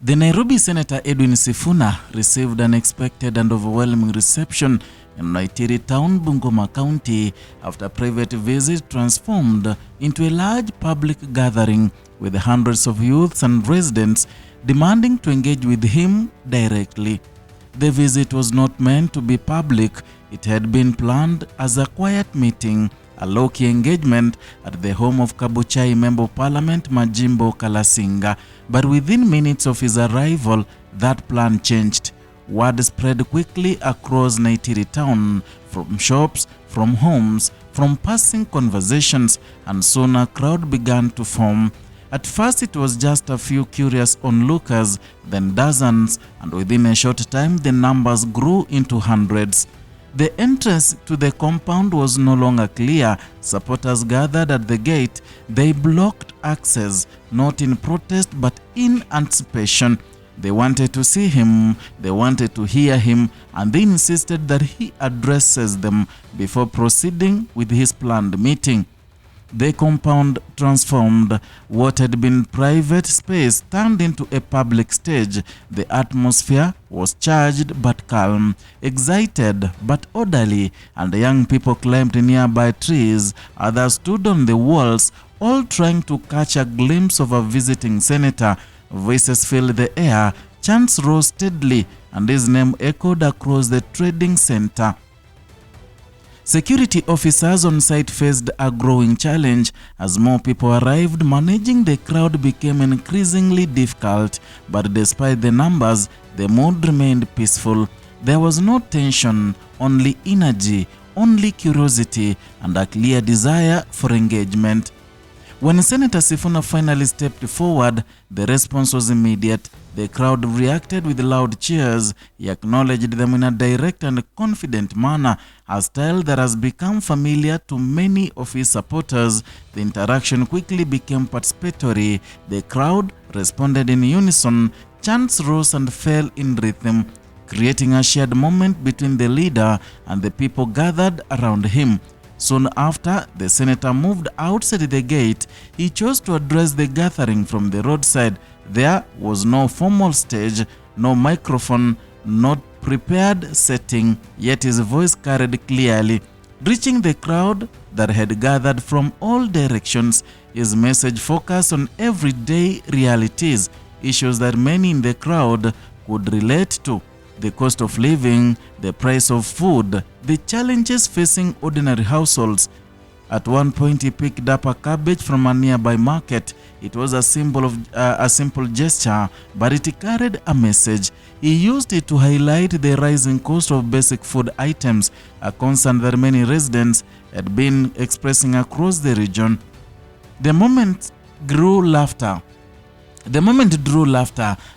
The Nairobi Senator Edwin Sifuna received an unexpected and overwhelming reception in Naitiri Town, Bungoma County, after a private visit transformed into a large public gathering with hundreds of youths and residents demanding to engage with him directly. The visit was not meant to be public. It had been planned as a quiet meeting, a low-key engagement at the home of Kabuchai Member of Parliament Majimbo Kalasinga. But within minutes of his arrival, that plan changed. Word spread quickly across Naitiri Town, from shops, from homes, from passing conversations, and soon a crowd began to form. At first it was just a few curious onlookers, then dozens, and within a short time the numbers grew into hundreds. The entrance to the compound was no longer clear. Supporters gathered at the gate. They blocked access, not in protest but in anticipation. They wanted to see him, they wanted to hear him, and they insisted that he addresses them before proceeding with his planned meeting. The compound transformed. What had been private space turned into a public stage. The atmosphere was charged but calm, excited but orderly, and young people climbed nearby trees. Others stood on the walls, all trying to catch a glimpse of a visiting senator. Voices filled the air, chants rose steadily, and his name echoed across the trading center. Security officers on site faced a growing challenge. As more people arrived, managing the crowd became increasingly difficult. But despite the numbers, the mood remained peaceful. There was no tension, only energy, only curiosity, and a clear desire for engagement. When Senator Sifuna finally stepped forward, the response was immediate. The crowd reacted with loud cheers. He acknowledged them in a direct and confident manner, a style that has become familiar to many of his supporters. The interaction quickly became participatory. The crowd responded in unison. Chants rose and fell in rhythm, creating a shared moment between the leader and the people gathered around him. Soon after, the senator moved outside the gate. He chose to address the gathering from the roadside. There was no formal stage, no microphone, no prepared setting, yet his voice carried clearly, reaching the crowd that had gathered from all directions. His message focused on everyday realities, issues that many in the crowd could relate to. The cost of living, the price of food, the challenges facing ordinary households. At one point, he picked up a cabbage from a nearby market. It was a symbol of a simple gesture, but it carried a message. He used it to highlight the rising cost of basic food items, a concern that many residents had been expressing across the region. The moment drew laughter,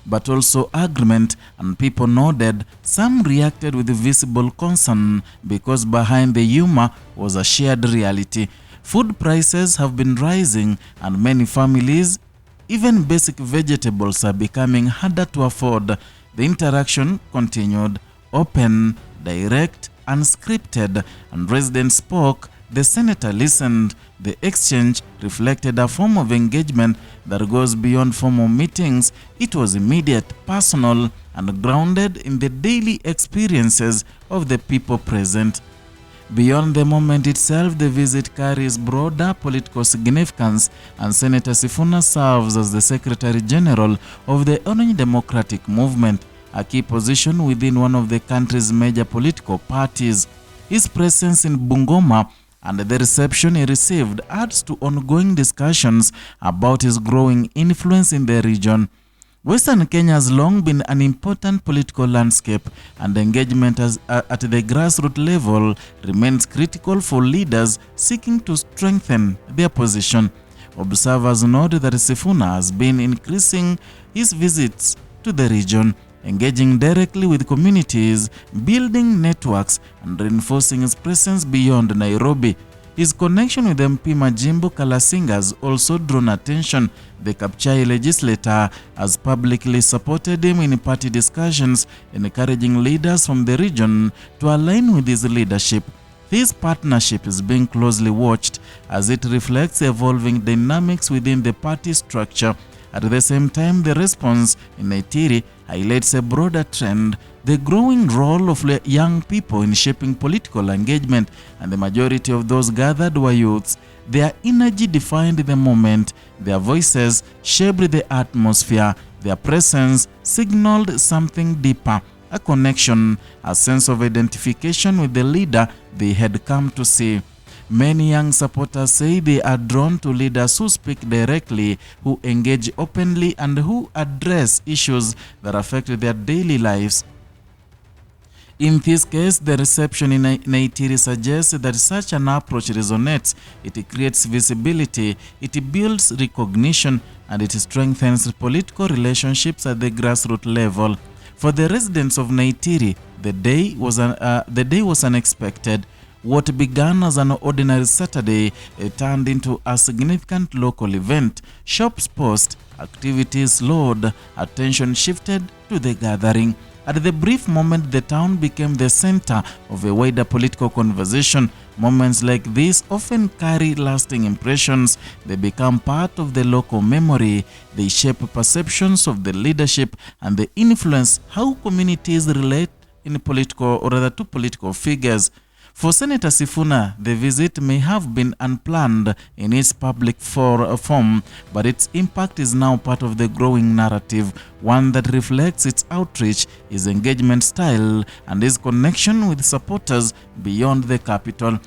but also agreement, and people nodded. Some reacted with visible concern because behind the humor was a shared reality. Food prices have been rising, and many families, even basic vegetables, are becoming harder to afford. The interaction continued, open, direct, unscripted, and residents spoke. The senator listened. The exchange reflected a form of engagement that goes beyond formal meetings. It was immediate, personal, and grounded in the daily experiences of the people present. Beyond the moment itself, the visit carries broader political significance, and Senator Sifuna serves as the Secretary General of the Orange Democratic Movement, a key position within one of the country's major political parties. His presence in Bungoma and the reception he received adds to ongoing discussions about his growing influence in the region. Western Kenya has long been an important political landscape, and engagement at the grassroots level remains critical for leaders seeking to strengthen their position. Observers note that Sifuna has been increasing his visits to the region, engaging directly with communities, building networks, and reinforcing his presence beyond Nairobi. His connection with MP Majimbo Kalasinga has also drawn attention. The Kabuchai legislator has publicly supported him in party discussions, encouraging leaders from the region to align with his leadership. This partnership is being closely watched as it reflects evolving dynamics within the party structure. At the same time, the response in Naitiri highlights a broader trend: the growing role of young people in shaping political engagement, and the majority of those gathered were youths. Their energy defined the moment, their voices shaped the atmosphere, their presence signaled something deeper, a connection, a sense of identification with the leader they had come to see. Many young supporters say they are drawn to leaders who speak directly, who engage openly, and who address issues that affect their daily lives. In this case, the reception in Naitiri suggests that such an approach resonates. It creates visibility, it builds recognition, and it strengthens political relationships at the grassroots level. For the residents of Naitiri, the day was unexpected. What began as an ordinary Saturday turned into a significant local event. Shops paused, activities slowed, attention shifted to the gathering. At the brief moment, the town became the center of a wider political conversation. Moments like this often carry lasting impressions. They become part of the local memory. They shape perceptions of the leadership, and they influence how communities relate to political figures. For Senator Sifuna, the visit may have been unplanned in its public form, but its impact is now part of the growing narrative, one that reflects its outreach, his engagement style, and his connection with supporters beyond the capital.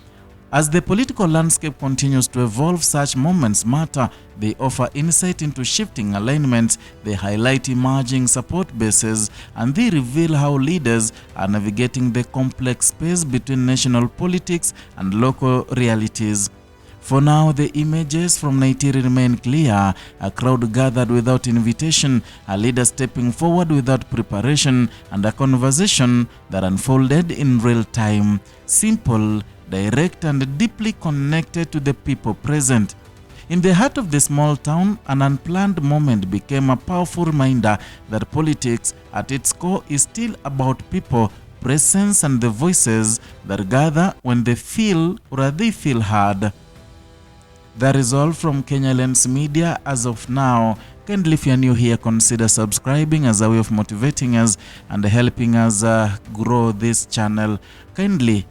As the political landscape continues to evolve, such moments matter. They offer insight into shifting alignments, they highlight emerging support bases, and they reveal how leaders are navigating the complex space between national politics and local realities. For now, the images from Naitiri remain clear: a crowd gathered without invitation, a leader stepping forward without preparation, and a conversation that unfolded in real time. Simple, direct, and deeply connected to the people present. In the heart of the small town, an unplanned moment became a powerful reminder that politics at its core is still about people, presence, and the voices that gather when they feel heard. That is all from Kenyan Media as of now. Kindly, if you are new here, consider subscribing as a way of motivating us and helping us grow this channel. Kindly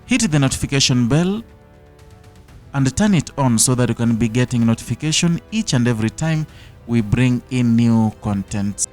hit the notification bell and turn it on so that you can be getting notification each and every time we bring in new content.